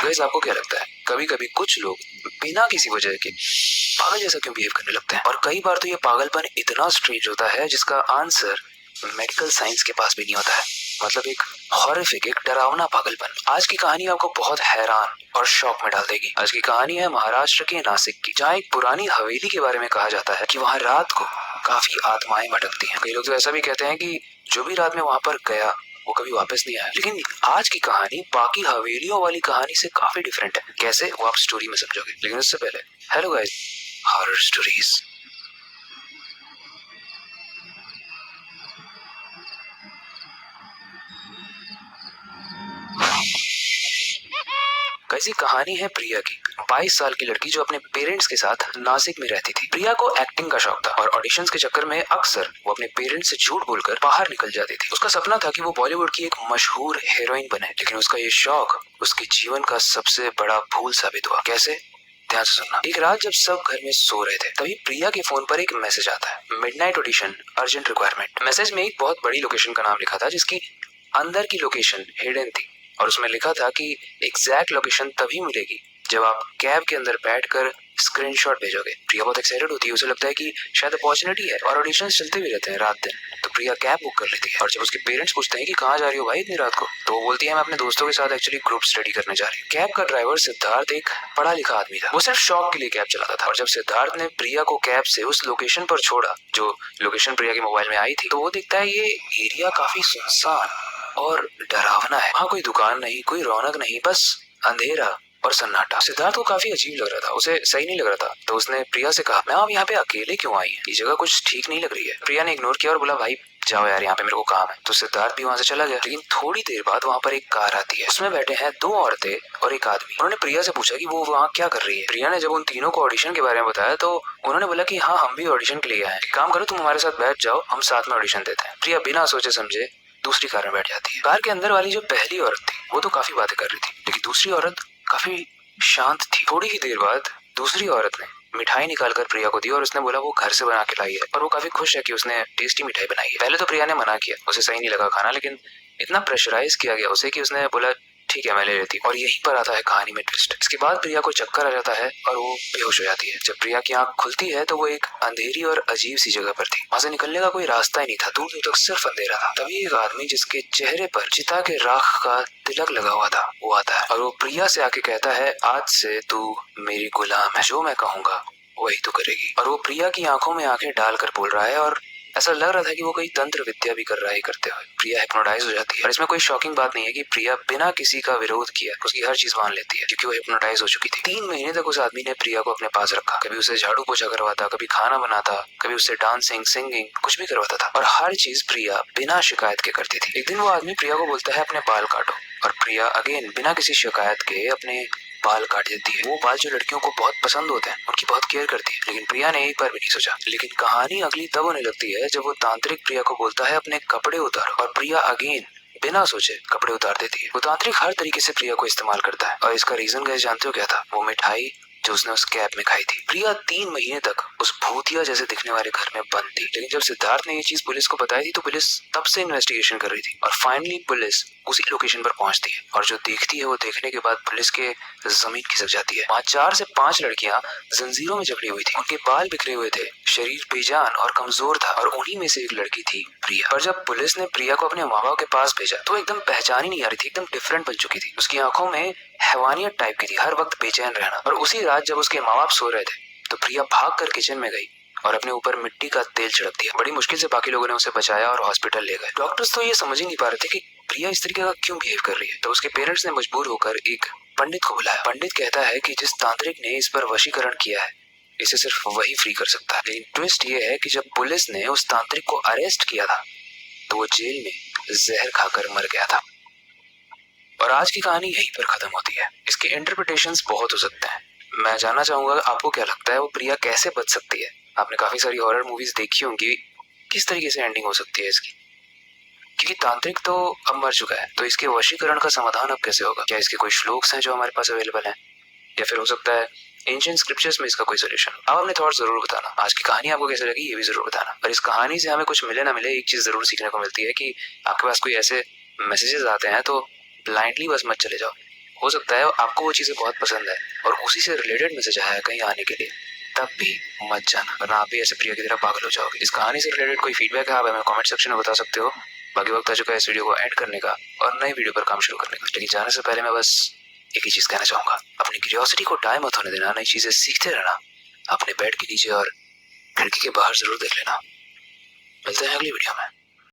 Guys आपको क्या लगता है कभी कभी कुछ लोग बिना किसी वजह के पागल जैसा क्यों बिहेव करने लगते हैं? और कई बार तो ये पागलपन इतना स्ट्रेंज होता है जिसका आंसर मेडिकल साइंस के पास भी नहीं होता है। मतलब एक हॉरिफिक, एक डरावना पागलपन। आज की कहानी आपको बहुत हैरान और शॉक में डाल देगी। आज की कहानी है महाराष्ट्र के नासिक की, जहाँ एक पुरानी हवेली के बारे में कहा जाता है कि वहाँ रात को काफी आत्माएं भटकती हैं। कई लोग तो ऐसा भी कहते हैं कि जो भी रात में वहाँ पर गया वो कभी वापस नहीं आया। लेकिन आज की कहानी बाकी हवेलियों वाली कहानी से काफी डिफरेंट है। कैसे, वो आप स्टोरी में समझोगे। लेकिन उससे पहले, हेलो गाइस, हॉरर स्टोरीज। कैसी कहानी है प्रिया की, 22 साल की लड़की जो अपने पेरेंट्स के साथ नासिक में रहती थी। प्रिया को एक्टिंग का शौक था और ऑडिशंस के चक्कर में अक्सर वो अपने पेरेंट्स से झूठ बोलकर बाहर निकल जाती थी। उसका सपना था कि वो बॉलीवुड की एक मशहूर हीरोइन बने, लेकिन उसका ये शौक उसके जीवन का सबसे बड़ा भूल साबित हुआ। कैसे, ध्यान से सुनना। एक रात जब सब घर में सो रहे थे, तभी प्रिया के फोन पर एक मैसेज आता है, midnight audition, urgent requirement. Message में एक बहुत बड़ी लोकेशन का नाम लिखा था जिसकी अंदर की लोकेशन हिडन थी, और उसमें लिखा था कि एग्जैक्ट लोकेशन तभी मिलेगी जब आप कैब के अंदर बैठकर स्क्रीनशॉट भेजोगे। प्रिया बहुत एक्साइटेड होती है, उसे लगता है कि शायद अपॉर्चुनिटी है, और ऑडिशन चलते भी रहते हैं रात दिन। तो प्रिया कैब बुक कर लेती है, और जब उसके पेरेंट्स पूछते हैं कि कहाँ जा रही हो भाई इतनी रात को, तो वो बोलती है मैं अपने दोस्तों के साथ एक्चुअली ग्रुप स्टडी करने जा रही हूँ। कैब का ड्राइवर सिद्धार्थ एक पढ़ा लिखा आदमी था। वो सिर्फ शौक के लिए कैब चलाता था, और जब सिद्धार्थ ने प्रिया को कैब से उस लोकेशन पर छोड़ा जो लोकेशन प्रिया के मोबाइल में आई थी, तो वो दिखता है ये एरिया काफी सुनसान और डरावना है। वहाँ कोई दुकान नहीं, कोई रौनक नहीं, बस अंधेरा और सन्नाटा। सिद्धार्थ को काफी अजीब लग रहा था, उसे सही नहीं लग रहा था। तो उसने प्रिया से कहा, मैम आप यहाँ पे अकेले क्यों आई हैं? ये जगह कुछ ठीक नहीं लग रही है। प्रिया ने इग्नोर किया और बोला, भाई जाओ यार, यहाँ पे मेरे को काम है। तो सिद्धार्थ भी वहाँ से चला गया। लेकिन थोड़ी देर बाद वहाँ पर एक कार आती है, उसमें बैठे हैं 2 औरतें और एक आदमी। उन्होंने प्रिया से पूछा कि वो वहाँ क्या कर रही है। प्रिया ने जब उन तीनों को ऑडिशन के बारे में बताया तो उन्होंने बोला कि हाँ, हम भी ऑडिशन के लिए आए हैं, काम करो तुम हमारे साथ बैठ जाओ, हम साथ में ऑडिशन देते हैं। प्रिया बिना सोचे समझे दूसरी कार में बैठ जाती है। कार के अंदर वाली जो पहली औरत थी वो तो काफी बातें कर रही थी, लेकिन दूसरी औरत काफी शांत थी। थोड़ी ही देर बाद दूसरी औरत ने मिठाई निकालकर प्रिया को दी, और उसने बोला वो घर से बना के लाई है, और वो काफी खुश है कि उसने टेस्टी मिठाई बनाई है। पहले तो प्रिया ने मना किया, उसे सही नहीं लगा खाना, लेकिन इतना प्रेशराइज किया गया उसे कि उसने बोला ठीक है मैं ले लेती। और यहीं पर आता है कहानी में ट्विस्ट। इसके बाद प्रिया को चक्कर आ जाता है और वो बेहोश हो जाती है। जब प्रिया की आंख खुलती है तो वो एक अंधेरी और अजीब सी जगह पर थी। वहां से निकलने का कोई रास्ता ही नहीं था, दूर दूर तक सिर्फ अंधेरा था। तभी एक आदमी जिसके चेहरे पर चिता के राख का तिलक लगा हुआ था वो आता है, और वो प्रिया से आके कहता है, आज से तू मेरी गुलाम है, जो मैं कहूंगा वही तो करेगी। और वो प्रिया की आंखों में आंखें डालकर बोल रहा है, और ऐसा लग रहा था कि वो कोई तंत्र विद्या भी कर रहा है करते हुए। प्रिया हिप्नोटाइज हो जाती है, और इसमें कोई शॉकिंग बात नहीं है कि प्रिया बिना किसी का विरोध किया उसकी हर चीज मान लेती है, क्योंकि वो हिप्नोटाइज हो चुकी थी। 3 महीने तक उस आदमी ने प्रिया को अपने पास रखा। कभी उसे झाड़ू पोछा करवाता, कभी खाना बनाता, कभी उससे डांसिंग, सिंगिंग, कुछ भी करवाता था, और हर चीज प्रिया बिना शिकायत के करती थी। एक दिन वो आदमी प्रिया को बोलता है अपने बाल काटो, और प्रिया अगेन बिना किसी शिकायत के अपने बाल काट देती है। वो बाल जो लड़कियों को बहुत पसंद होते हैं, उनकी बहुत केयर करती है। लेकिन प्रिया ने एक बार भी नहीं सोचा। लेकिन कहानी अगली तब होने लगती है जब वो तांत्रिक प्रिया को बोलता है अपने कपड़े उतारो, और प्रिया अगेन बिना सोचे कपड़े उतार देती है। वो तांत्रिक हर तरीके से प्रिया को इस्तेमाल करता है, और इसका रीजन गाइस जानते हो क्या था? वो मिठाई जो उसने उस कैब में खाई थी। प्रिया 3 महीने तक उस भूतिया जैसे दिखने वाले घर में बंद थी। लेकिन जब सिद्धार्थ ने ये चीज पुलिस को बताई थी तो पुलिस तब से इन्वेस्टिगेशन कर रही थी, और फाइनली पुलिस उसी लोकेशन पर पहुंचती है, और जो देखती है वो देखने के बाद पुलिस के जमीन खिसक जाती है। वहाँ 4 से 5 लड़कियां जंजीरों में जकड़ी हुई थी, उनके बाल बिखरे हुए थे, शरीर बेजान और कमजोर था, और उन्हीं में से एक लड़की थी प्रिया। और जब पुलिस ने प्रिया को अपने माँ बाप के पास भेजा तो एकदम पहचान ही नहीं आ रही थी, एकदम डिफरेंट बन चुकी थी। उसकी आंखों में हैवानियत टाइप की थी, हर वक्त बेचैन रहना। और उसी रात जब उसके माँ बाप सो रहे थे तो प्रिया भाग कर किचन में गई और अपने ऊपर मिट्टी का तेल छिड़क दिया। बड़ी मुश्किल से बाकी लोगों ने उसे बचाया और हॉस्पिटल ले गए। डॉक्टर्स तो ये समझ ही नहीं पा रहे थे कि प्रिया इस तरीके का क्यों बिहेव कर रही है। तो उसके पेरेंट्स ने मजबूर होकर एक पंडित को बुलाया। पंडित कहता है कि जिस तांत्रिक ने इस पर वशीकरण किया है इसे सिर्फ वही फ्री कर सकता है। लेकिन ट्विस्ट ये है कि जब पुलिस ने उस तांत्रिक को अरेस्ट किया था तो वो जेल में जहर खाकर मर गया था। और आज की कहानी यहीं पर खत्म होती है। इसके इंटरप्रिटेशंस बहुत हो सकते हैं। मैं जानना चाहूंगा आपको क्या लगता है वो प्रिया कैसे बच सकती है? आपने काफी सारी हॉरर मूवीज देखी होंगी, किस तरीके से एंडिंग हो सकती है इसकी? क्योंकि तांत्रिक तो अब मर चुका है, तो इसके वशीकरण का समाधान अब कैसे होगा? क्या इसके कोई श्लोक्स हैं जो हमारे पास अवेलेबल हैं, या फिर हो सकता है एंशिएंट स्क्रिप्चर्स में इसका कोई सोल्यूशन? आप अपने थॉट जरूर बताना। आज की कहानी आपको कैसे लगी ये भी जरूर बताना। और इस कहानी से हमें कुछ मिले ना मिले, एक चीज जरूर सीखने को मिलती है कि आपके पास कोई ऐसे मैसेजेस आते हैं तो ब्लाइंडली बस मत चले जाओ, हो सकता है आपको वो चीजें बहुत पसंद है और उसी से रिलेटेड मैसेज आया है कहीं आने के लिए, तब भी मत जाना, वरना आप भी ऐसे प्रिया की तरह पागल हो जाओगे। इस कहानी से रिलेटेड कोई फीडबैक है आप हमें कमेंट सेक्शन में बता सकते हो। बाकी वक्त आ चुका है इस वीडियो को एंड करने का और नई वीडियो पर काम शुरू करने का, लेकिन जाने से पहले मैं बस एक ही चीज कहना चाहूंगा, अपनी क्यूरियोसिटी को टाइम मत होने देना, नई चीजें सीखते रहना, अपने बेड के नीचे और खिड़की के बाहर जरूर देख लेना। मिलते हैं अगली वीडियो में।